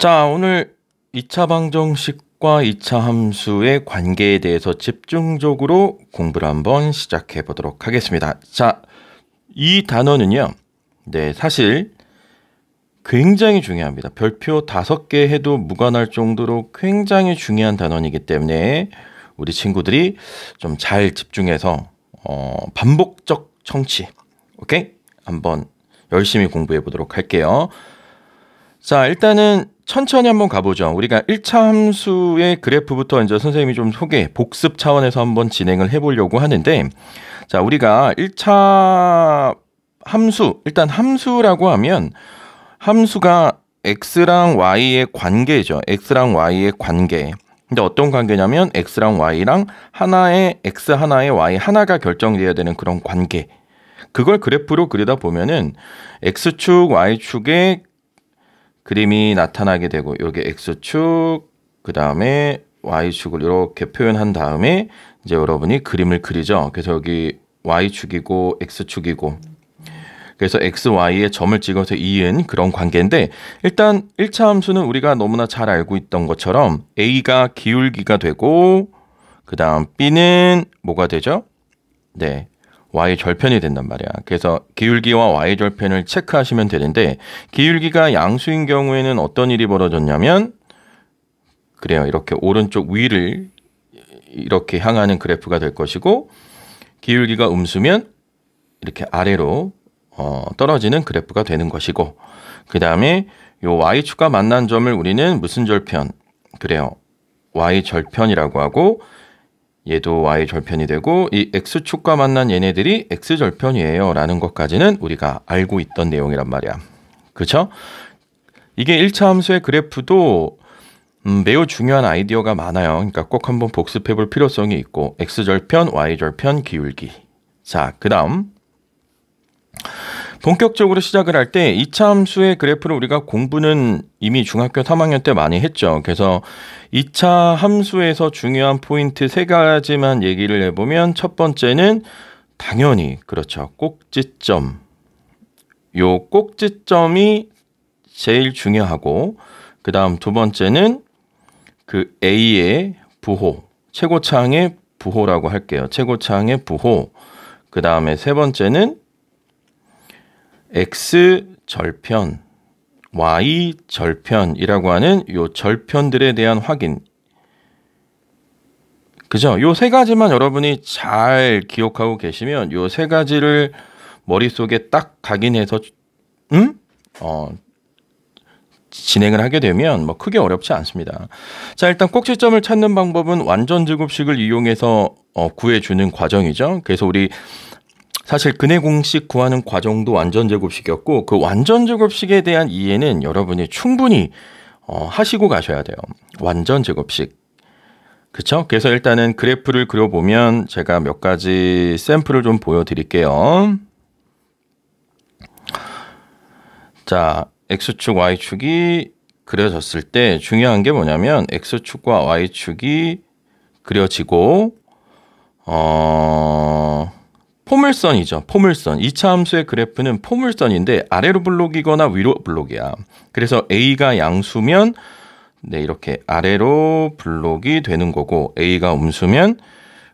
자, 오늘 2차 방정식과 2차 함수의 관계에 대해서 집중적으로 공부를 한번 시작해 보도록 하겠습니다. 자, 이 단어는요. 네, 사실 굉장히 중요합니다. 별표 5개 해도 무관할 정도로 굉장히 중요한 단원이기 때문에 우리 친구들이 좀 잘 집중해서 반복적 청취, 오케이? 한번 열심히 공부해 보도록 할게요. 자, 일단은 천천히 한번 가보죠. 우리가 1차 함수의 그래프부터 이제 선생님이 좀 복습 차원에서 한번 진행을 해보려고 하는데, 자, 우리가 1차 함수, 일단 함수라고 하면 함수가 x랑 y의 관계죠. x랑 y의 관계. 근데 어떤 관계냐면 x랑 y랑 하나의 x 하나의 y 하나가 결정되어야 되는 그런 관계. 그걸 그래프로 그리다 보면은 x축, y축의 그림이 나타나게 되고, 여기 x축, 그 다음에 y축을 이렇게 표현한 다음에 이제 여러분이 그림을 그리죠. 그래서 여기 y축이고 x축이고, 그래서 x, y에 점을 찍어서 이은 그런 관계인데, 일단 1차 함수는 우리가 너무나 잘 알고 있던 것처럼 a가 기울기가 되고, 그 다음 b는 뭐가 되죠? 네, y 절편이 된단 말이야. 그래서 기울기와 y 절편을 체크하시면 되는데, 기울기가 양수인 경우에는 어떤 일이 벌어졌냐면, 그래요, 이렇게 오른쪽 위를 이렇게 향하는 그래프가 될 것이고, 기울기가 음수면 이렇게 아래로 떨어지는 그래프가 되는 것이고, 그 다음에 요 y축과 만난 점을 우리는 무슨 절편? 그래요, y 절편이라고 하고, 얘도 y 절편이 되고, 이 x축과 만난 얘네들이 x 절편이에요 라는 것까지는 우리가 알고 있던 내용이란 말이야. 그렇죠? 이게 1차 함수의 그래프도 매우 중요한 아이디어가 많아요. 그러니까 꼭 한번 복습해 볼 필요성이 있고, x 절편, y 절편, 기울기. 자, 그 다음 본격적으로 시작을 할 때 2차 함수의 그래프를 우리가 공부는 이미 중학교 3학년 때 많이 했죠. 그래서 2차 함수에서 중요한 포인트 3가지만 얘기를 해보면, 첫 번째는 당연히 그렇죠, 꼭지점. 요 꼭지점이 제일 중요하고, 그 다음 두 번째는 그 A의 부호, 최고차항의 부호라고 할게요. 최고차항의 부호. 그 다음에 세 번째는 x 절편, y 절편이라고 하는 요 절편들에 대한 확인. 그죠? 요 3가지만 여러분이 잘 기억하고 계시면 요 3가지를 머릿속에 딱 각인해서 진행을 하게 되면 뭐 크게 어렵지 않습니다. 자, 일단 꼭지점을 찾는 방법은 완전 제곱식을 이용해서 구해주는 과정이죠. 그래서 우리 사실 근해 공식 구하는 과정도 완전 제곱식이었고, 그 완전 제곱식에 대한 이해는 여러분이 충분히 하시고 가셔야 돼요. 완전 제곱식. 그쵸? 그래서 일단은 그래프를 그려보면 제가 몇 가지 샘플을 좀 보여드릴게요. 자, x축, y축이 그려졌을 때 중요한 게 뭐냐면, x축과 y축이 그려지고 포물선이죠. 포물선. 2차 함수의 그래프는 포물선인데 아래로 블록이거나 위로 블록이야. 그래서 A가 양수면 네, 이렇게 아래로 블록이 되는 거고, A가 음수면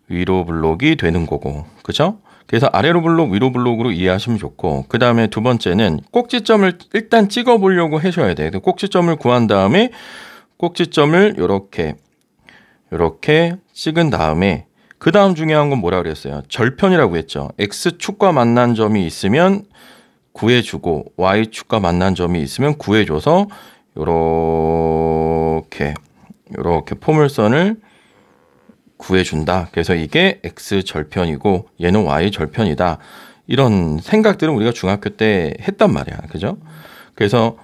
위로 블록이 되는 거고. 그죠? 그래서 아래로 블록, 위로 블록으로 이해하시면 좋고, 그 다음에 두 번째는 꼭지점을 일단 찍어 보려고 하셔야 돼요. 꼭지점을 구한 다음에 꼭지점을 이렇게 찍은 다음에, 그 다음 중요한 건 뭐라 그랬어요? 절편이라고 했죠. x축과 만난 점이 있으면 구해주고, y축과 만난 점이 있으면 구해줘서 요렇게 포물선을 구해준다. 그래서 이게 x절편이고 얘는 y절편이다. 이런 생각들은 우리가 중학교 때 했단 말이야. 그죠? 그래서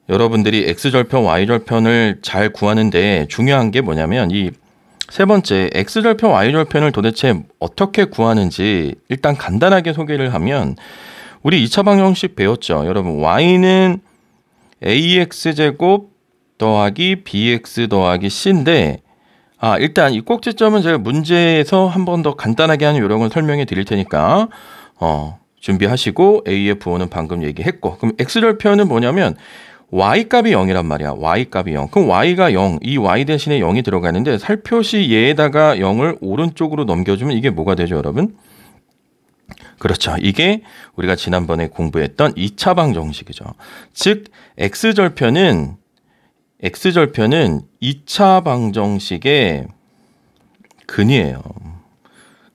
여러분들이 x절편, y절편을 잘 구하는데 중요한 게 뭐냐면, 이 세 번째, x절편, y절편을 도대체 어떻게 구하는지 일단 간단하게 소개를 하면, 우리 2차 방정식 배웠죠. 여러분, y는 ax제곱 더하기 bx 더하기 c인데, 일단 이 꼭지점은 제가 문제에서 한 번 더 간단하게 하는 요령을 설명해 드릴 테니까 준비하시고, a의 부호는 방금 얘기했고, 그럼 x절편은 뭐냐면 y값이 0이란 말이야. y값이 0. 그럼 y가 0, 이 y 대신에 0이 들어가는데 살표시 얘에다가 0을 오른쪽으로 넘겨주면 이게 뭐가 되죠, 여러분? 그렇죠. 이게 우리가 지난번에 공부했던 2차 방정식이죠. 즉 x절편은 2차 방정식의 근이에요.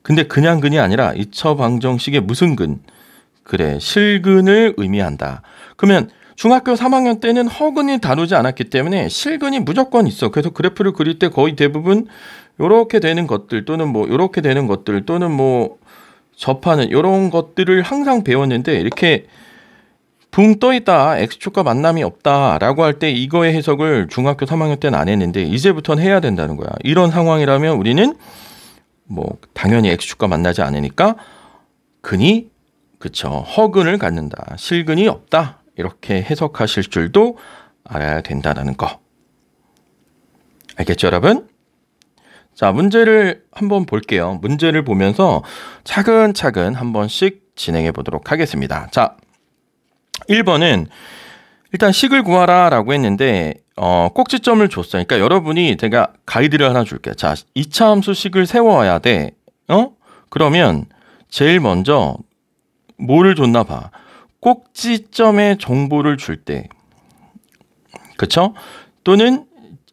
근데 그냥 근이 아니라 2차 방정식의 무슨 근? 그래, 실근을 의미한다. 그러면 중학교 3학년 때는 허근이 다루지 않았기 때문에 실근이 무조건 있어. 그래서 그래프를 그릴 때 거의 대부분 요렇게 되는 것들 또는 뭐 요렇게 되는 것들 또는 뭐 접하는 이런 것들을 항상 배웠는데 이렇게 붕 떠있다, x축과 만남이 없다라고 할 때 이거의 해석을 중학교 3학년 때는 안 했는데 이제부터는 해야 된다는 거야. 이런 상황이라면 우리는 뭐 당연히 x축과 만나지 않으니까 근이 그쵸, 허근을 갖는다, 실근이 없다 이렇게 해석하실 줄도 알아야 된다는 거. 알겠죠, 여러분? 자, 문제를 한번 볼게요. 문제를 보면서 차근차근 한 번씩 진행해 보도록 하겠습니다. 자, 1번은 일단 식을 구하라 라고 했는데 꼭지점을 줬어요. 그러니까 여러분이 제가 가이드를 하나 줄게요. 자, 2차 함수 식을 세워야 돼. 그러면 제일 먼저 뭐를 줬나 봐. 꼭지점의 정보를 줄 때, 그쵸? 또는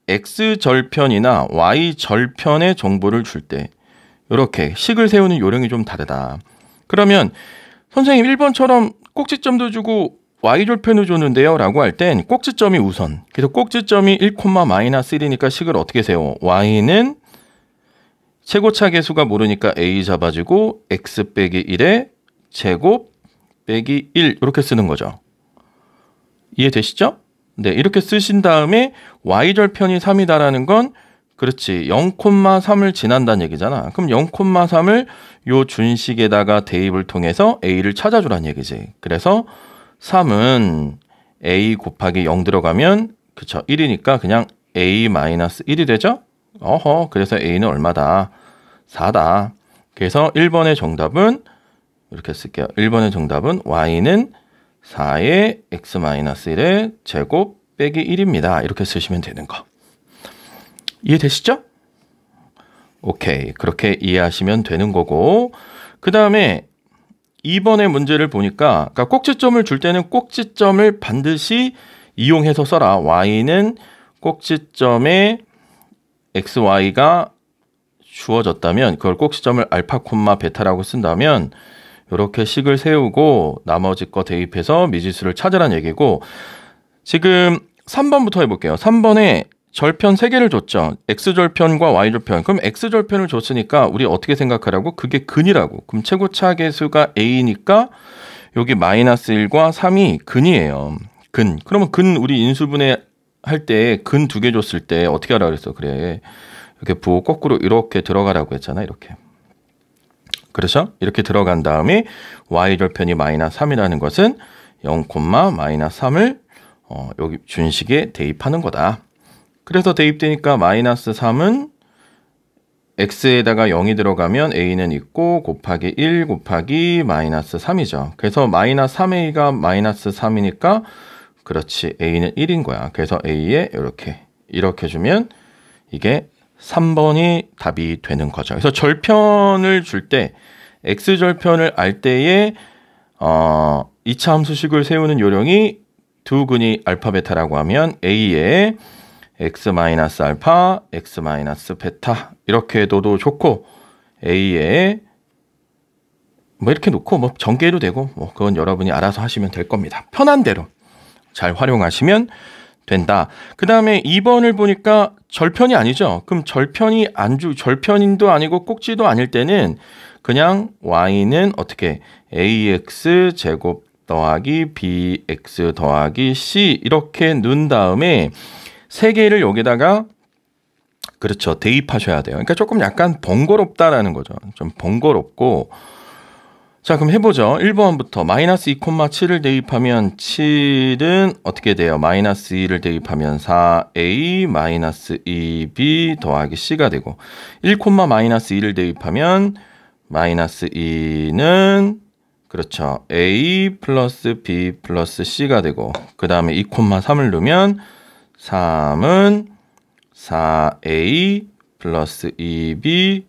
x절편이나 y절편의 정보를 줄 때 이렇게 식을 세우는 요령이 좀 다르다. 그러면 선생님 1번처럼 꼭지점도 주고 y절편을 줬는데요 라고 할 땐 꼭지점이 우선. 그래서 꼭지점이 1, -1이니까 식을 어떻게 세워? y는 최고차 계수가 모르니까 a 잡아주고 x 빼기 1에 제곱 빼기 1 이렇게 쓰는 거죠. 이해되시죠? 네, 이렇게 쓰신 다음에 y절편이 3이다라는 건 그렇지 0,3을 지난다는 얘기잖아. 그럼 0,3을 요 준식에다가 대입을 통해서 a를 찾아주라는 얘기지. 그래서 3은 a 곱하기 0 들어가면 그쵸 1이니까 그냥 a-1이 되죠? 어허, 그래서 a는 얼마다? 4다. 그래서 1번의 정답은 이렇게 쓸게요. 1번의 정답은 y는 4의 x-1의 제곱 빼기 1입니다. 이렇게 쓰시면 되는 거. 이해되시죠? 오케이. 그렇게 이해하시면 되는 거고, 그 다음에 2번의 문제를 보니까 그러니까 꼭지점을 줄 때는 꼭지점을 반드시 이용해서 써라. y는 꼭지점에 xy가 주어졌다면 그걸 꼭지점을 알파, 베타라고 쓴다면 이렇게 식을 세우고 나머지 거 대입해서 미지수를 찾으라는 얘기고, 지금 3번부터 해볼게요. 3번에 절편 3개를 줬죠. x절편과 y절편. 그럼 x절편을 줬으니까 우리 어떻게 생각하라고? 그게 근이라고. 그럼 최고차 계수가 a니까 여기 -1과 3이 근이에요. 근. 그러면 근 우리 인수분해 할 때 근 2개 줬을 때 어떻게 하라 그랬어? 그래. 이렇게 부호 거꾸로 이렇게 들어가라고 했잖아. 이렇게. 그렇죠? 이렇게 들어간 다음에 y절편이 -3이라는 것은 0,-3을 여기 준식에 대입하는 거다. 그래서 대입되니까 -3은 x에다가 0이 들어가면 a는 있고 곱하기 1 곱하기 -3이죠. 그래서 -3a가 -3이니까 그렇지 a는 1인 거야. 그래서 a에 이렇게 주면 이게 3번이 답이 되는 거죠. 그래서 절편을 줄 때 x절편을 알 때에 2차 함수식을 세우는 요령이 두 근이 알파 베타라고 하면 a에 x-알파, x-베타 이렇게 해도 좋고, a에 뭐 이렇게 놓고 뭐 전개해도 되고 뭐 그건 여러분이 알아서 하시면 될 겁니다. 편한 대로 잘 활용하시면 된다. 그 다음에 2번을 보니까 절편이 아니죠. 그럼 절편인도 아니고 꼭지도 아닐 때는 그냥 y는 어떻게 ax 제곱 더하기 bx 더하기 c 이렇게 넣은 다음에 3개를 여기다가 그렇죠 대입하셔야 돼요. 그러니까 조금 약간 번거롭다라는 거죠. 좀 번거롭고, 자 그럼 해보죠. 1번부터 -2,7을 대입하면 7은 어떻게 돼요? -2를 대입하면 4a -2b 더하기 c가 되고, 1, -2를 대입하면 -2는 그렇죠. A 플러스 B 플러스 C가 되고 그 다음에 2,3을 넣으면 3은 4A 플러스 2B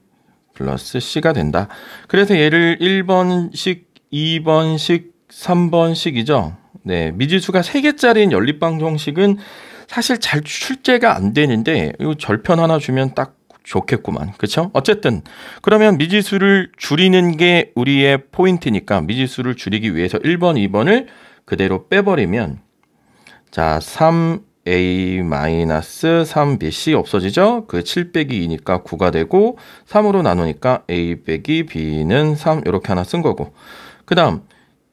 플러스 C가 된다. 그래서 얘를 1번식, 2번식, 3번식이죠. 네, 미지수가 3개짜리인 연립방정식은 사실 잘 출제가 안 되는데 이 절편 하나 주면 딱 좋겠구만. 그렇죠? 어쨌든 그러면 미지수를 줄이는 게 우리의 포인트니까 미지수를 줄이기 위해서 1번, 2번을 그대로 빼버리면 자, 3a-3bc 없어지죠? 그 7 빼기 2니까 9가 되고 3으로 나누니까 a 빼기 b는 3 이렇게 하나 쓴 거고 그 다음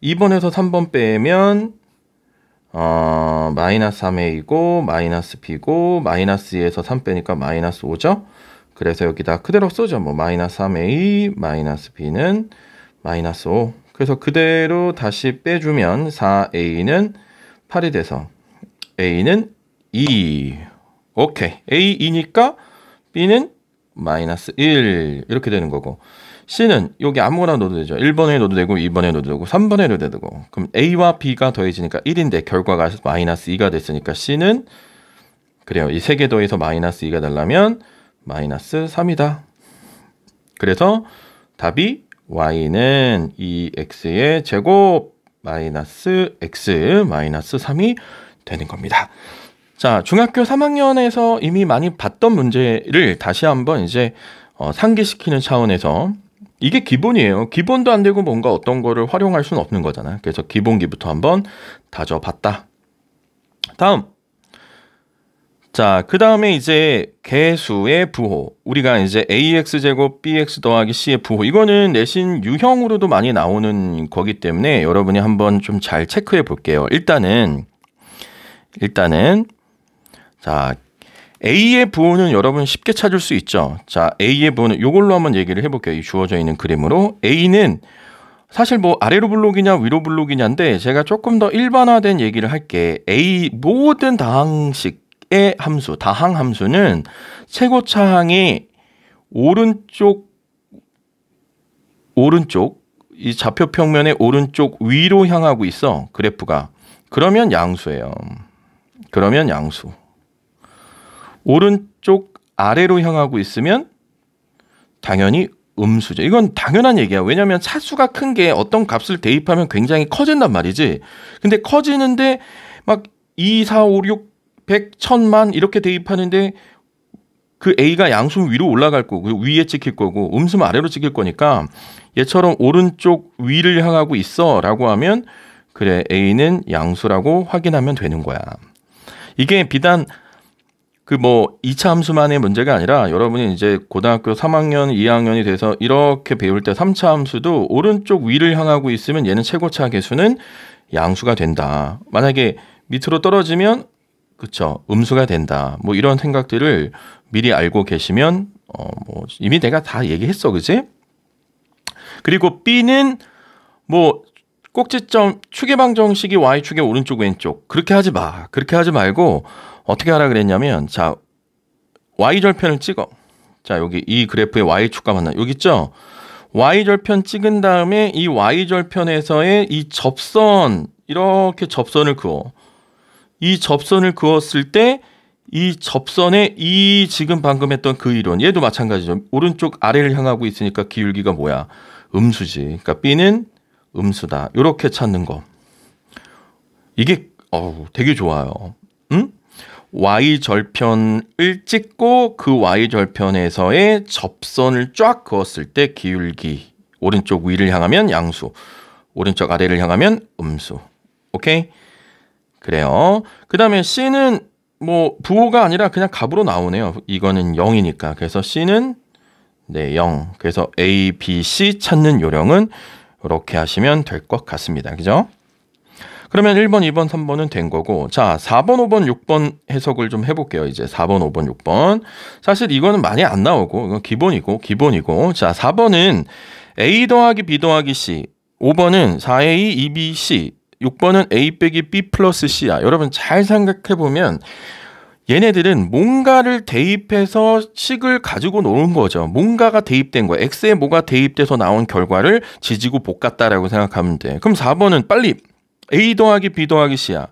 2번에서 3번 빼면 마이너스 3a이고 마이너스 b고 마이너스 2에서 3 빼니까 마이너스 5죠? 그래서 여기다 그대로 써죠. 뭐 마이너스 3a 마이너스 b는 마이너스 5. 그래서 그대로 다시 빼주면 4a는 8이 돼서 a는 2. 오케이. a 2니까 b는 마이너스 1 이렇게 되는 거고 c는 여기 아무거나 넣어도 되죠. 1번에 넣어도 되고 2번에 넣어도 되고 3번에 넣어도 되고 그럼 a와 b가 더해지니까 1인데 결과가 마이너스 2가 됐으니까 c는 그래요. 이 세 개 더해서 마이너스 2가 되려면 마이너스 3이다. 그래서 답이 y는 2x의 제곱 마이너스 x 마이너스 3이 되는 겁니다. 자, 중학교 3학년에서 이미 많이 봤던 문제를 다시 한번 이제 상기시키는 차원에서 이게 기본이에요. 기본도 안 되고 뭔가 어떤 거를 활용할 수는 없는 거잖아요. 그래서 기본기부터 한번 다져봤다. 다음. 자, 그 다음에 이제 개수의 부호. 우리가 이제 AX제곱 BX 더하기 C의 부호. 이거는 내신 유형으로도 많이 나오는 거기 때문에 여러분이 한번 좀 잘 체크해 볼게요. 일단은, 자, A의 부호는 여러분 쉽게 찾을 수 있죠. 자, A의 부호는 이걸로 한번 얘기를 해볼게요. 이 주어져 있는 그림으로. A는 사실 뭐 아래로 블록이냐 위로 블록이냐인데 제가 조금 더 일반화된 얘기를 할게. A 모든 다항식 의 함수, 다항 함수는 최고차항의 오른쪽 이 좌표 평면의 오른쪽 위로 향하고 있어. 그래프가. 그러면 양수예요. 그러면 양수. 오른쪽 아래로 향하고 있으면 당연히 음수죠. 이건 당연한 얘기야. 왜냐하면 차수가 큰 게 어떤 값을 대입하면 굉장히 커진단 말이지. 근데 커지는데 막 2, 4, 5, 6 100, 1000만 이렇게 대입하는데 그 A가 양수는 위로 올라갈 거고 위에 찍힐 거고 음수는 아래로 찍힐 거니까 얘처럼 오른쪽 위를 향하고 있어 라고 하면 그래 A는 양수라고 확인하면 되는 거야. 이게 비단 그 뭐 2차 함수만의 문제가 아니라 여러분이 이제 고등학교 3학년, 2학년이 돼서 이렇게 배울 때 3차 함수도 오른쪽 위를 향하고 있으면 얘는 최고차 개수는 양수가 된다. 만약에 밑으로 떨어지면 그쵸, 음수가 된다. 뭐 이런 생각들을 미리 알고 계시면 뭐 이미 내가 다 얘기했어, 그지? 그리고 B는 뭐 꼭지점 추계방정식이 y축의 오른쪽 왼쪽 그렇게 하지 마. 그렇게 하지 말고 어떻게 하라 그랬냐면 자 y절편을 찍어. 자 여기 이 그래프의 y축과 만나 여기 있죠? y절편 찍은 다음에 이 y절편에서의 이 접선 이렇게 접선을 그어. 이 접선을 그었을 때 이 접선에 이 지금 방금 했던 그 이론 얘도 마찬가지죠. 오른쪽 아래를 향하고 있으니까 기울기가 뭐야? 음수지. 그러니까 B는 음수다. 이렇게 찾는 거. 이게 되게 좋아요. 응? Y절편을 찍고 그 Y절편에서의 접선을 쫙 그었을 때 기울기. 오른쪽 위를 향하면 양수. 오른쪽 아래를 향하면 음수. 오케이? 그래요. 그 다음에 C는 뭐 부호가 아니라 그냥 값으로 나오네요. 이거는 0이니까. 그래서 C는 네, 0. 그래서 A, B, C 찾는 요령은 이렇게 하시면 될 것 같습니다. 그죠? 그러면 1번, 2번, 3번은 된 거고 자 4번, 5번, 6번 해석을 좀 해볼게요. 이제 4번, 5번, 6번 사실 이거는 많이 안 나오고 이건 기본이고 자 4번은 A 더하기 B 더하기 C 5번은 4A, 2B, C 6번은 A 빼기 B 플러스 C야. 여러분 잘 생각해보면 얘네들은 뭔가를 대입해서 식을 가지고 노는 거죠. 뭔가가 대입된 거야. x에 뭐가 대입돼서 나온 결과를 지지고 볶았다라고 생각하면 돼. 그럼 4번은 빨리 a 더하기 b 더하기 c야.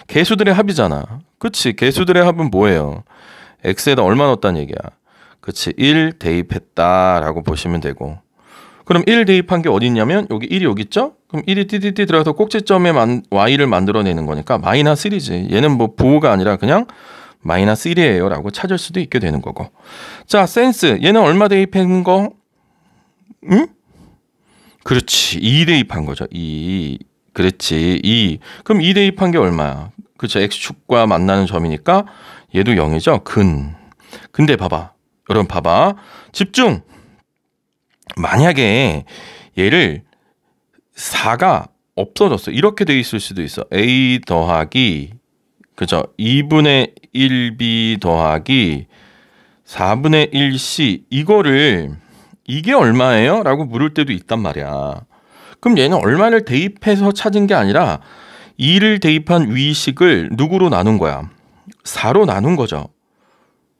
개수들의 합이잖아. 그치? 개수들의 합은 뭐예요? x에다 얼마 넣었다는 얘기야. 그치? 1 대입했다라고 보시면 되고. 그럼 1 대입한 게 어디 있냐면 여기 1이 여기 있죠? 그럼 1이 띠띠띠 들어가서 꼭지점에 y를 만들어내는 거니까 마이너스 1이지. 얘는 뭐 부호가 아니라 그냥 마이너스 1이에요 라고 찾을 수도 있게 되는 거고. 자, 센스. 얘는 얼마 대입한 거? 응? 그렇지. 2 대입한 거죠. 2. 그렇지. 2. 그럼 2 대입한 게 얼마야? 그렇죠. x축과 만나는 점이니까 얘도 0이죠. 근데 봐봐. 여러분 봐봐. 집중. 만약에 얘를 4가 없어졌어. 이렇게 돼 있을 수도 있어. a 더하기 그죠? 2분의 1b 더하기 4분의 1c 이게 얼마예요? 라고 물을 때도 있단 말이야. 그럼 얘는 얼마를 대입해서 찾은 게 아니라 2를 대입한 위식을 누구로 나눈 거야? 4로 나눈 거죠.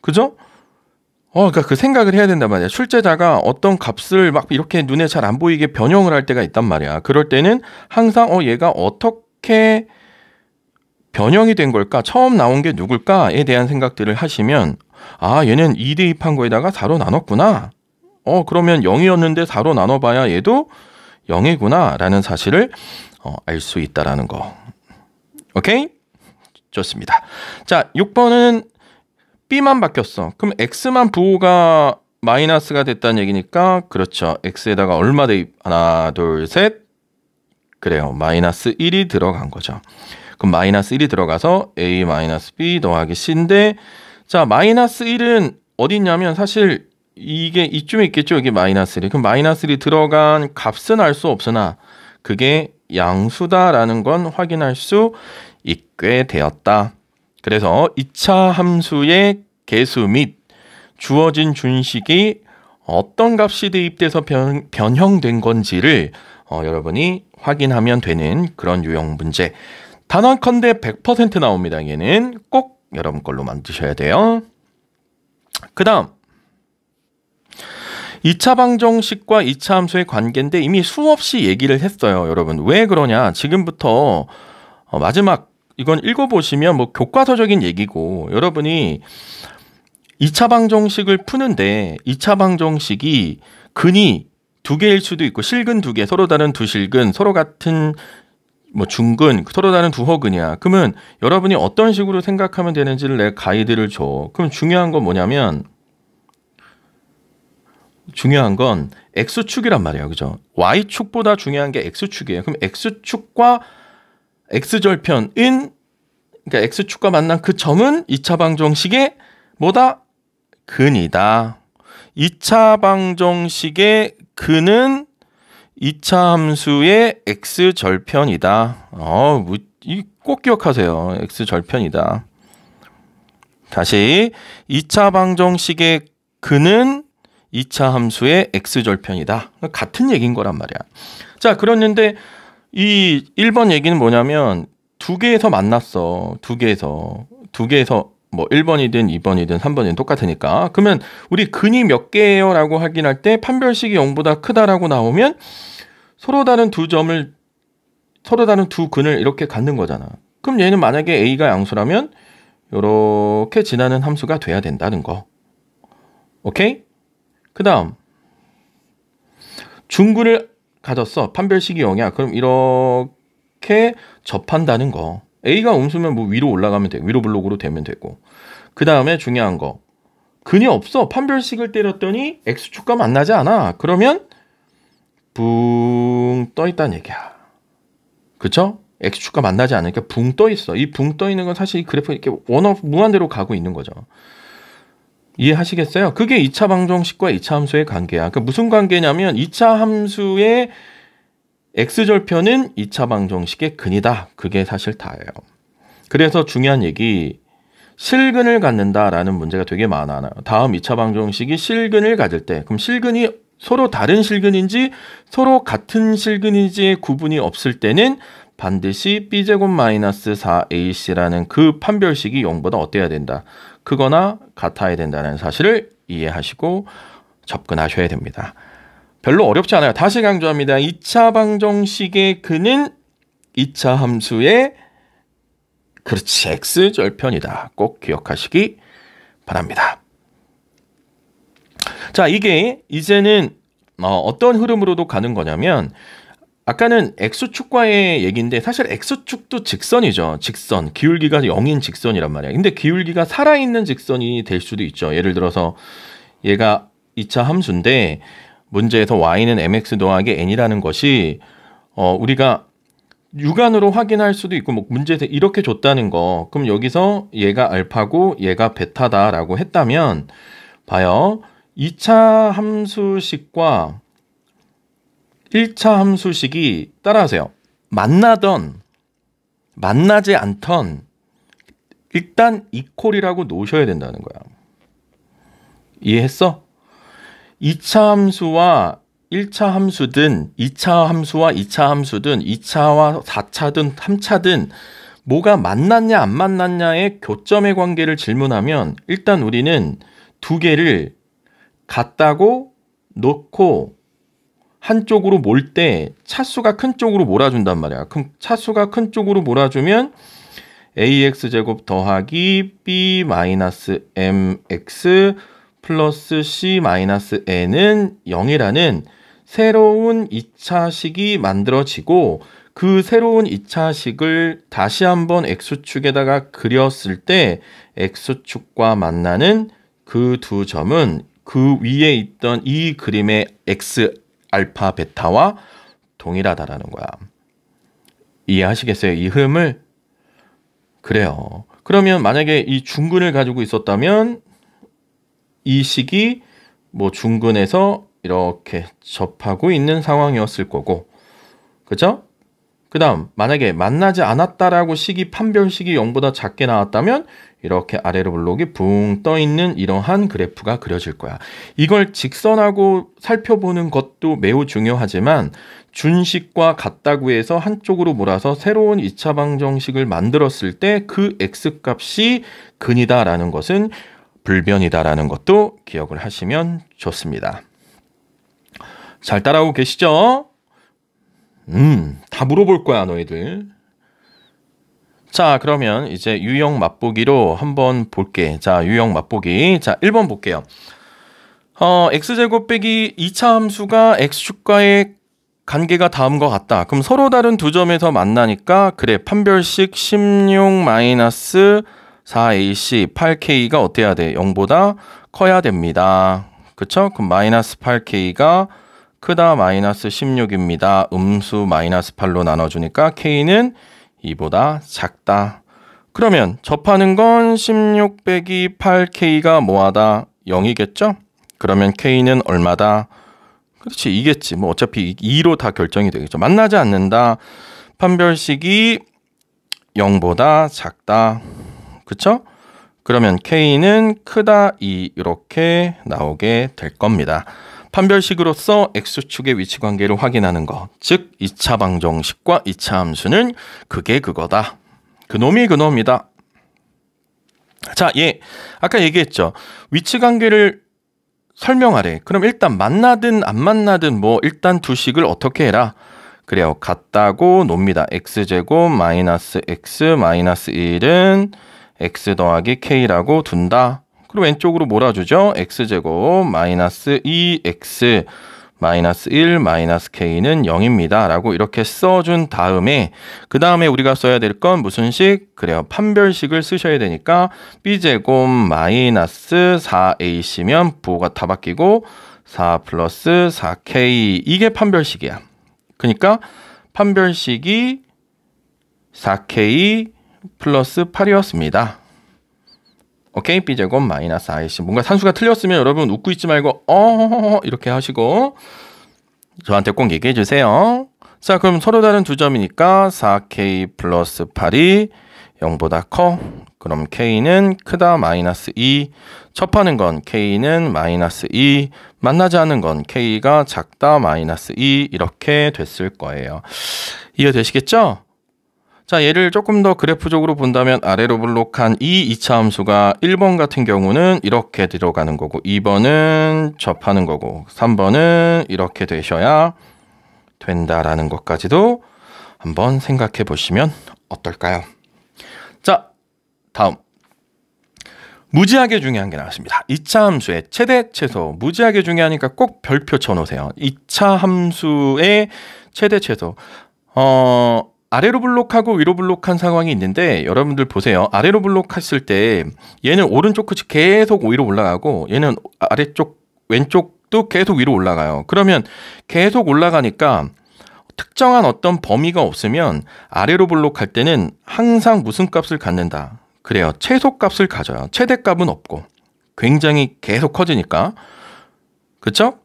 그죠? 그러니까 그 생각을 해야 된단 말이야. 출제자가 어떤 값을 막 이렇게 눈에 잘 안 보이게 변형을 할 때가 있단 말이야. 그럴 때는 항상 얘가 어떻게 변형이 된 걸까? 처음 나온 게 누굴까에 대한 생각들을 하시면 얘는 2 대입한 거에다가 4로 나눴구나. 그러면 0이었는데 4로 나눠봐야 얘도 0이구나 라는 사실을 알 수 있다라는 거. 오케이? 좋습니다. 자, 6번은 B만 바뀌었어. 그럼 X만 부호가 마이너스가 됐다는 얘기니까 그렇죠. X에다가 얼마 대입? 하나, 둘, 셋. 그래요. 마이너스 1이 들어간 거죠. 그럼 마이너스 1이 들어가서 A 마이너스 B 더하기 C인데 자, 마이너스 1은 어디 있냐면 사실 이게 이쯤에 있겠죠. 여기 마이너스 1이. 그럼 마이너스 1이 들어간 값은 알 수 없으나 그게 양수다라는 건 확인할 수 있게 되었다. 그래서 2차 함수의 개수 및 주어진 준식이 어떤 값이 대입돼서 변형된 건지를 여러분이 확인하면 되는 그런 유형 문제. 단언컨대 100% 나옵니다. 얘는 꼭 여러분 걸로 만드셔야 돼요. 그 다음 2차 방정식과 2차 함수의 관계인데 이미 수없이 얘기를 했어요. 여러분 왜 그러냐. 지금부터 마지막 이건 읽어보시면 뭐 교과서적인 얘기고 여러분이 2차 방정식을 푸는데 2차 방정식이 근이 두 개일 수도 있고 실근 두 개, 서로 다른 두 실근, 서로 같은 뭐 중근, 서로 다른 두 허근이야. 그러면 여러분이 어떤 식으로 생각하면 되는지를 내가 가이드를 줘. 그럼 중요한 건 뭐냐면 중요한 건 X축이란 말이에요. 그죠? Y축보다 중요한 게 X축이에요. 그럼 X축과 X절편은 그러니까 X축과 만난 그 점은 2차 방정식의 뭐다? 근이다. 2차 방정식의 근은 2차 함수의 X절편이다. 꼭 기억하세요. X절편이다. 다시 2차 방정식의 근은 2차 함수의 X절편이다. 같은 얘기인 거란 말이야. 자, 그랬는데 이 1번 얘기는 뭐냐면 두 개에서 만났어. 두 개에서 뭐 1번이든 2번이든 3번이든 똑같으니까. 그러면 우리 근이 몇 개예요? 라고 확인할 때 판별식이 0보다 크다라고 나오면 서로 다른 두 근을 이렇게 갖는 거잖아. 그럼 얘는 만약에 A가 양수라면 이렇게 지나는 함수가 돼야 된다는 거. 오케이? 그 다음 중근을 가졌어. 판별식이 0이야. 그럼 이렇게 접한다는 거. A가 음수면 뭐 위로 올라가면 되고 위로 블록으로 되면 되고. 그 다음에 중요한 거. 근이 없어. 판별식을 때렸더니 X축과 만나지 않아. 그러면 붕 떠 있다는 얘기야. 그쵸? X축과 만나지 않으니까 붕 떠 있어. 이 붕 떠 있는 건 사실 이 그래프 이렇게 무한대로 가고 있는 거죠. 이해하시겠어요? 그게 2차 방정식과 2차 함수의 관계야. 그러니까 무슨 관계냐면 2차 함수의 X절편은 2차 방정식의 근이다. 그게 사실 다예요. 그래서 중요한 얘기, 실근을 갖는다라는 문제가 되게 많아요. 다음 2차 방정식이 실근을 가질 때, 그럼 실근이 서로 다른 실근인지 서로 같은 실근인지의 구분이 없을 때는 반드시 b제곱 마이너스 4ac라는 그 판별식이 0보다 어때야 된다. 크거나 같아야 된다는 사실을 이해하시고 접근하셔야 됩니다. 별로 어렵지 않아요. 다시 강조합니다. 2차 방정식의 근은 2차 함수의 그렇지 x절편이다. 꼭 기억하시기 바랍니다. 자, 이게 이제는 어떤 흐름으로도 가는 거냐면 아까는 x축과의 얘기인데 사실 x축도 직선이죠. 직선, 기울기가 0인 직선이란 말이야. 근데 기울기가 살아있는 직선이 될 수도 있죠. 예를 들어서 얘가 2차 함수인데 문제에서 y는 mx 더하기 n이라는 것이 우리가 육안으로 확인할 수도 있고 뭐 문제에서 이렇게 줬다는 거. 그럼 여기서 얘가 알파고 얘가 베타다라고 했다면 봐요. 2차 함수식과 1차 함수식이 따라하세요. 만나던 만나지 않던 일단 이퀄이라고 놓으셔야 된다는 거야. 이해했어? 2차 함수와 1차 함수든 2차 함수와 2차 함수든 2차와 4차든 3차든 뭐가 만났냐 안 만났냐의 교점의 관계를 질문하면 일단 우리는 두 개를 같다고 놓고 한쪽으로 몰 때 차수가 큰 쪽으로 몰아준단 말이야. 그럼 차수가 큰 쪽으로 몰아주면 ax제곱 더하기 b-mx 플러스 c-n은 0이라는 새로운 2차식이 만들어지고 그 새로운 2차식을 다시 한번 x축에다가 그렸을 때 x축과 만나는 그 두 점은 그 위에 있던 이 그림의 x 알파 베타와 동일하다라는 거야. 이해하시겠어요? 이 흐름을? 그래요. 그러면 만약에 이 중근을 가지고 있었다면 이 식이 뭐 중근에서 이렇게 접하고 있는 상황이었을 거고, 그죠? 그 다음 만약에 만나지 않았다라고 식이 판별식이 0보다 작게 나왔다면 이렇게 아래로 블록이 붕 떠있는 이러한 그래프가 그려질 거야. 이걸 직선하고 살펴보는 것도 매우 중요하지만 준식과 같다고 해서 한쪽으로 몰아서 새로운 2차 방정식을 만들었을 때 그 x값이 근이다라는 것은 불변이다라는 것도 기억을 하시면 좋습니다. 잘 따라오고 계시죠? 다 물어볼 거야 너희들. 자, 그러면 이제 유형 맛보기로 한번 볼게. 자, 유형 맛보기. 자, 1번 볼게요. x제곱 빼기 2차 함수가 x축과의 관계가 다음과 같다. 그럼 서로 다른 두 점에서 만나니까 그래 판별식 16-4ac 8k가 어때야 돼? 0보다 커야 됩니다. 그쵸? 그럼 마이너스 8k가 크다 마이너스 16입니다. 음수 마이너스 8로 나눠주니까 k는 2보다 작다. 그러면 접하는 건 16 빼기 8k가 뭐하다? 0이겠죠? 그러면 k는 얼마다? 그렇지, 이겠지. 뭐 어차피 2로 다 결정이 되겠죠. 만나지 않는다. 판별식이 0보다 작다. 그쵸? 그러면 k는 크다 2 이렇게 나오게 될 겁니다. 판별식으로서 x축의 위치 관계를 확인하는 것, 즉 2차 방정식과 2차 함수는 그게 그거다. 그놈이 그놈이다. 자, 아까 얘기했죠. 위치 관계를 설명하래. 그럼 일단 만나든 안 만나든 뭐 일단 두 식을 어떻게 해라. 그래요. 같다고 놉니다. x제곱 마이너스 x 마이너스 1은 x 더하기 k라고 둔다. 그리고 왼쪽으로 몰아주죠. x제곱 마이너스 2x 마이너스 1 마이너스 k는 0입니다. 라고 이렇게 써준 다음에 그 다음에 우리가 써야 될 건 무슨 식? 그래요. 판별식을 쓰셔야 되니까 b제곱 마이너스 4ac면 부호가 다 바뀌고 4 플러스 4k 이게 판별식이야. 그러니까 판별식이 4k 플러스 8이었습니다. 오케이, b제곱 마이너스 4ac. 뭔가 산수가 틀렸으면 여러분 웃고 있지 말고 이렇게 하시고 저한테 꼭 얘기해 주세요. 자, 그럼 서로 다른 두 점이니까 4k 플러스 8이 0보다 커. 그럼 k는 크다 마이너스 2. 접하는 건 k는 마이너스 2. 만나지 않는 건 k가 작다 마이너스 2. 이렇게 됐을 거예요. 이해되시겠죠? 자, 얘를 조금 더 그래프적으로 본다면 아래로 블록한 이 2차 함수가 1번 같은 경우는 이렇게 들어가는 거고 2번은 접하는 거고 3번은 이렇게 되셔야 된다라는 것까지도 한번 생각해 보시면 어떨까요? 자, 다음. 무지하게 중요한 게 나왔습니다. 2차 함수의 최대 최소. 무지하게 중요하니까 꼭 별표 쳐놓으세요. 2차 함수의 최대 최소. 아래로 블록하고 위로 블록한 상황이 있는데 여러분들 보세요. 아래로 블록했을 때 얘는 오른쪽 끝이 계속 위로 올라가고 얘는 아래쪽 왼쪽도 계속 위로 올라가요. 그러면 계속 올라가니까 특정한 어떤 범위가 없으면 아래로 블록할 때는 항상 무슨 값을 갖는다. 그래요. 최소값을 가져요. 최대값은 없고 굉장히 계속 커지니까. 그쵸?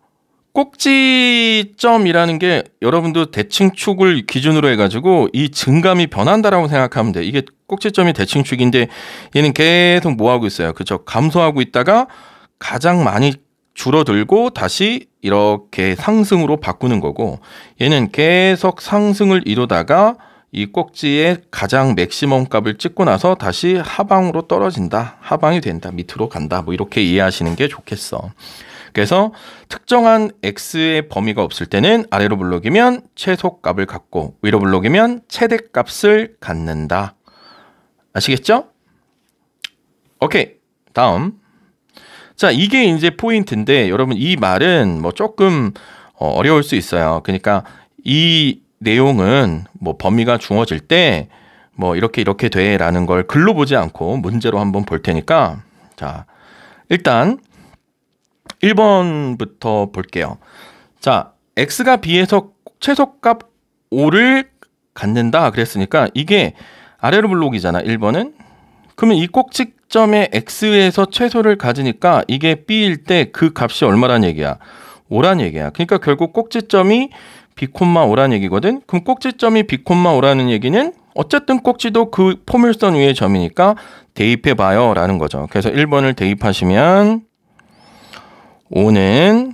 꼭지점이라는 게 여러분도 대칭축을 기준으로 해가지고 이 증감이 변한다라고 생각하면 돼. 이게 꼭지점이 대칭축인데 얘는 계속 뭐 하고 있어요? 그쵸? 감소하고 있다가 가장 많이 줄어들고 다시 이렇게 상승으로 바꾸는 거고 얘는 계속 상승을 이루다가 이 꼭지의 가장 맥시멈 값을 찍고 나서 다시 하방으로 떨어진다. 하방이 된다. 밑으로 간다. 뭐 이렇게 이해하시는 게 좋겠어. 그래서 특정한 x의 범위가 없을 때는 아래로 블록이면 최소값을 갖고 위로 블록이면 최대값을 갖는다. 아시겠죠? 오케이. 다음. 자, 이게 이제 포인트인데 여러분 이 말은 뭐 조금 어려울 수 있어요. 그러니까 이 내용은 뭐 범위가 주어질 때 뭐 이렇게 돼라는 걸 글로 보지 않고 문제로 한번 볼 테니까 자, 일단 1번부터 볼게요. 자, x가 b에서 최소값 5를 갖는다 그랬으니까 이게 아래로 블록이잖아. 1번은. 그러면 이 꼭지점의 x에서 최소를 가지니까 이게 b일 때 그 값이 얼마란 얘기야? 5란 얘기야. 그러니까 결국 꼭지점이 b,5란 얘기거든. 그럼 꼭지점이 b,5라는 얘기는 어쨌든 꼭지도 그 포물선 위의 점이니까 대입해 봐요 라는 거죠. 그래서 1번을 대입하시면 5는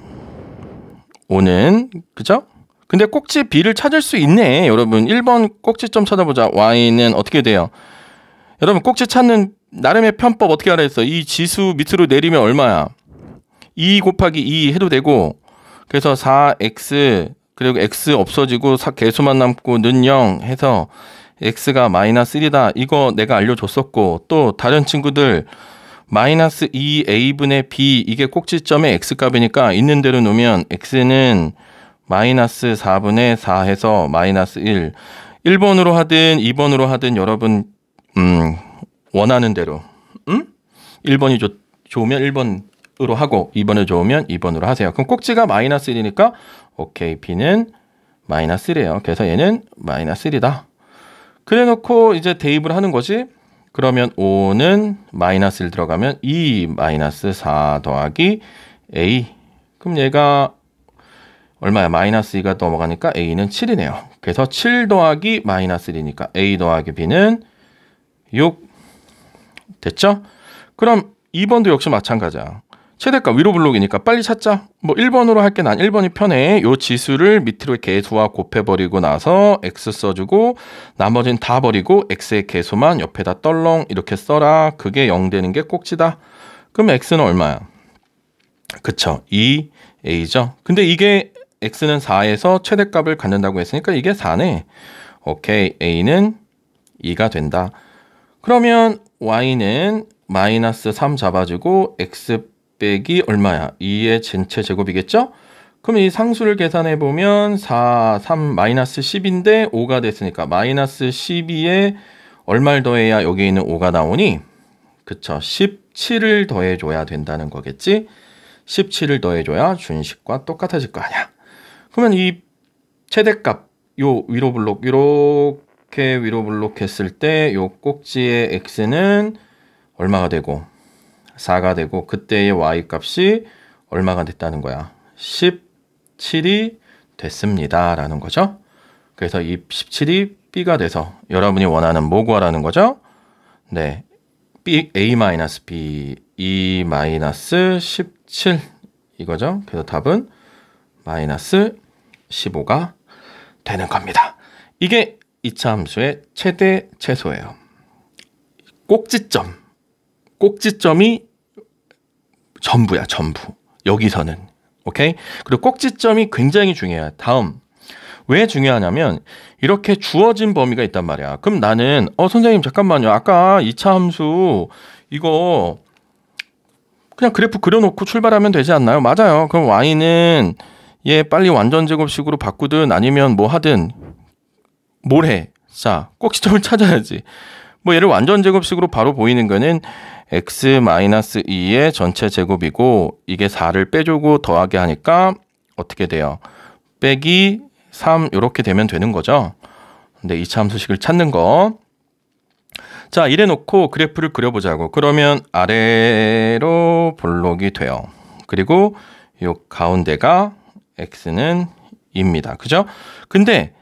그죠? 근데 꼭지 b를 찾을 수 있네. 여러분 1번 꼭지점 찾아보자. y는 어떻게 돼요? 여러분 꼭지 찾는 나름의 편법 어떻게 하라 했어? 이 지수 밑으로 내리면 얼마야? 2 곱하기 2 해도 되고 그래서 4x 그리고 x 없어지고 개수만 남고 는 0 해서 x가 마이너스 1이다. 이거 내가 알려줬었고 또 다른 친구들 마이너스 2a분의 b 이게 꼭지점의 x값이니까 있는 대로 놓으면 x는 마이너스 4분의 4 해서 마이너스 1. 1번으로 하든 2번으로 하든 여러분 원하는 대로 1번이 좋으면 1번으로 하고 2번을 좋으면 2번으로 하세요. 그럼 꼭지가 마이너스 1이니까 오케이 b는 마이너스 1이에요. 그래서 얘는 마이너스 1이다. 그래 놓고 이제 대입을 하는 거지. 그러면 5는 마이너스 1 들어가면 2 마이너스 4 더하기 a. 그럼 얘가 얼마야? 마이너스 2가 넘어가니까 a는 7이네요. 그래서 7 더하기 마이너스 1이니까 a 더하기 b는 6 됐죠? 그럼 2번도 역시 마찬가지야. 최대값 위로 블록이니까 빨리 찾자. 뭐 1번으로 할게 난 1번이 편해. 요 지수를 밑으로 개수와 곱해버리고 나서 x 써주고 나머지는 다 버리고 x의 개수만 옆에다 떨렁 이렇게 써라. 그게 0 되는 게 꼭지다. 그럼 x는 얼마야? 그쵸. 2a죠. 근데 이게 x는 4에서 최대값을 갖는다고 했으니까 이게 4네. 오케이. a는 2가 된다. 그러면 y는 마이너스 3 잡아주고 x 빼기 얼마야? 2의 전체 제곱이겠죠? 그럼 이 상수를 계산해 보면 4, 3, 마이너스 10인데 5가 됐으니까 마이너스 12에 얼마를 더해야 여기 있는 5가 나오니? 그쵸. 17을 더해줘야 된다는 거겠지? 17을 더해줘야 준식과 똑같아질 거 아니야. 그러면 이 최대값, 요 위로 블록, 이렇게 위로 블록 했을 때 요 꼭지의 x는 얼마가 되고 4가 되고 그때의 y값이 얼마가 됐다는 거야? 17이 됐습니다 라는 거죠. 그래서 이 17이 b가 돼서 여러분이 원하는 뭐 구하라는 거죠? 네, a-b 2-17 이거죠. 그래서 답은 마이너스 15가 되는 겁니다. 이게 2차 함수의 최대 최소예요. 꼭지점이 전부야, 전부. 여기서는. 오케이? 그리고 꼭지점이 굉장히 중요해요. 다음. 왜 중요하냐면 이렇게 주어진 범위가 있단 말이야. 그럼 나는 선생님 잠깐만요. 아까 2차 함수 이거 그냥 그래프 그려놓고 출발하면 되지 않나요? 맞아요. 그럼 y는 얘 빨리 완전 제곱식으로 바꾸든 아니면 뭐 하든 뭘 해? 자, 꼭지점을 찾아야지. 뭐 얘를 완전 제곱식으로 바로 보이는 거는 x-2의 전체 제곱이고 이게 4를 빼주고 더하게 하니까 어떻게 돼요? 빼기 3 이렇게 되면 되는 거죠. 근데 2차 함수식을 찾는 거. 자, 이래 놓고 그래프를 그려보자고. 그러면 아래로 볼록이 돼요. 그리고 요 가운데가 x는 2입니다. 그죠? 근데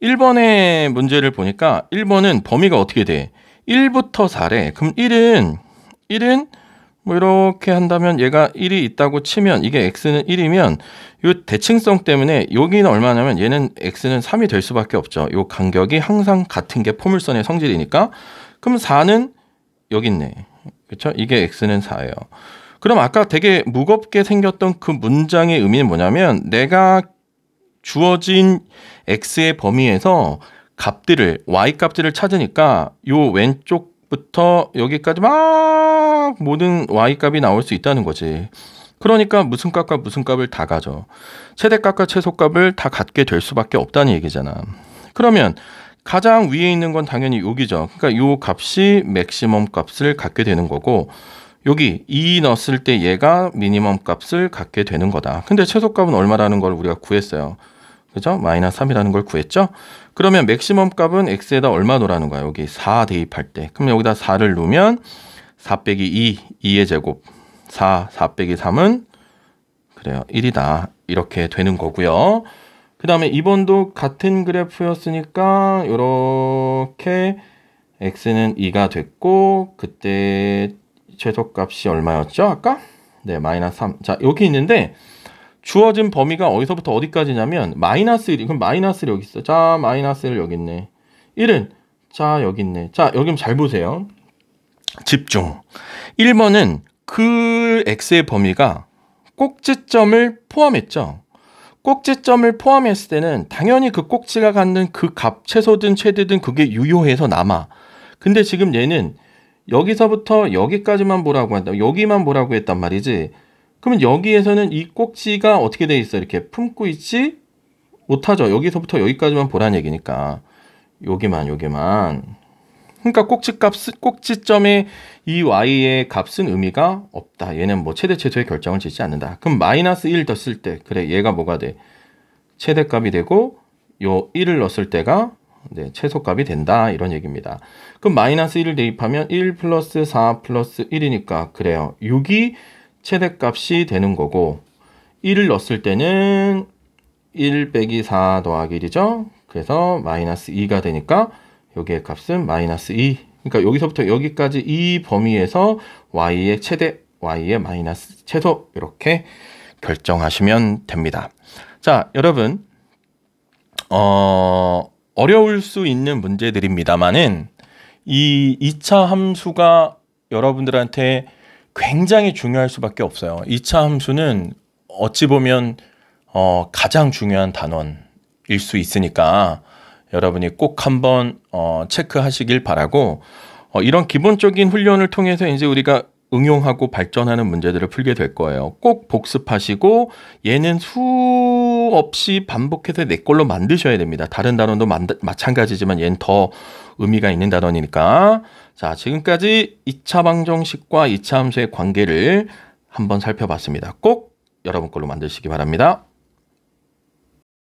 1번의 문제를 보니까 1번은 범위가 어떻게 돼? 1부터 4래. 그럼 1은 뭐 이렇게 한다면 얘가 1이 있다고 치면 이게 x는 1이면 요 대칭성 때문에 여기는 얼마냐면 얘는 x는 3이 될 수밖에 없죠. 요 간격이 항상 같은 게 포물선의 성질이니까. 그럼 4는 여기 있네. 그렇죠? 이게 x는 4예요. 그럼 아까 되게 무겁게 생겼던 그 문장의 의미는 뭐냐면 내가 주어진 x의 범위에서 값들을 y 값들을 찾으니까 요 왼쪽부터 여기까지 막 모든 y 값이 나올 수 있다는 거지. 그러니까 무슨 값과 무슨 값을 다 가져. 최대값과 최소값을 다 갖게 될 수밖에 없다는 얘기잖아. 그러면 가장 위에 있는 건 당연히 여기죠. 그러니까 요 값이 맥시멈 값을 갖게 되는 거고 여기 2 넣었을 때 얘가 미니멈 값을 갖게 되는 거다. 근데 최소값은 얼마라는 걸 우리가 구했어요. 그죠? 마이너스 3이라는 걸 구했죠? 그러면 맥시멈 값은 x에다 얼마 넣으라는 거야? 여기 4 대입할 때. 그럼 여기다 4를 놓으면 4 빼기 2의 제곱. 4 빼기 3은 그래요. 1이다. 이렇게 되는 거고요. 그 다음에 2번도 같은 그래프였으니까 이렇게 x는 2가 됐고 그때 최소값이 얼마였죠? 아까? 네, 마이너스 3. 자, 여기 있는데 주어진 범위가 어디서부터 어디까지냐면 마이너스 1이 그럼 마이너스 1 여기 있어. 자, 마이너스 1 여기 있네. 1은 자, 여기 있네. 자, 여기 잘 보세요. 집중. 1번은 그 x의 범위가 꼭지점을 포함했죠. 꼭지점을 포함했을 때는 당연히 그 꼭지가 갖는 그 값, 최소든 최대든 그게 유효해서 남아. 근데 지금 얘는 여기서부터 여기까지만 보라고 한다. 여기만 보라고 했단 말이지. 그러면 여기에서는 이 꼭지가 어떻게 돼 있어? 이렇게 품고 있지 못하죠. 여기서부터 여기까지만 보라는 얘기니까. 여기만. 그러니까 꼭지점의 이 y의 값은 의미가 없다. 얘는 뭐 최대 최소의 결정을 짓지 않는다. 그럼 마이너스 1 넣었을 때 그래 얘가 뭐가 돼? 최대값이 되고 요 1을 넣었을 때가 네, 최소값이 된다. 이런 얘기입니다. 그럼 마이너스 1을 대입하면 1 플러스 4 플러스 1이니까 그래요. 6이 최대값이 되는 거고 1을 넣었을 때는 1 빼기 4 더하기 1이죠. 그래서 마이너스 2가 되니까 여기의 값은 마이너스 2. 그러니까 여기서부터 여기까지 이 범위에서 y의 최대, y의 마이너스 최소 이렇게 결정하시면 됩니다. 자, 여러분 어려울 수 있는 문제들입니다만은 이 2차 함수가 여러분들한테 굉장히 중요할 수밖에 없어요. 2차 함수는 어찌 보면 가장 중요한 단원일 수 있으니까 여러분이 꼭 한번 체크하시길 바라고 이런 기본적인 훈련을 통해서 이제 우리가 응용하고 발전하는 문제들을 풀게 될 거예요. 꼭 복습하시고 얘는 수없이 반복해서 내 걸로 만드셔야 됩니다. 다른 단원도 마찬가지지만 얘는 더 의미가 있는 단원이니까. 자, 지금까지 2차 방정식과 2차 함수의 관계를 한번 살펴봤습니다. 꼭 여러분 걸로 만드시기 바랍니다.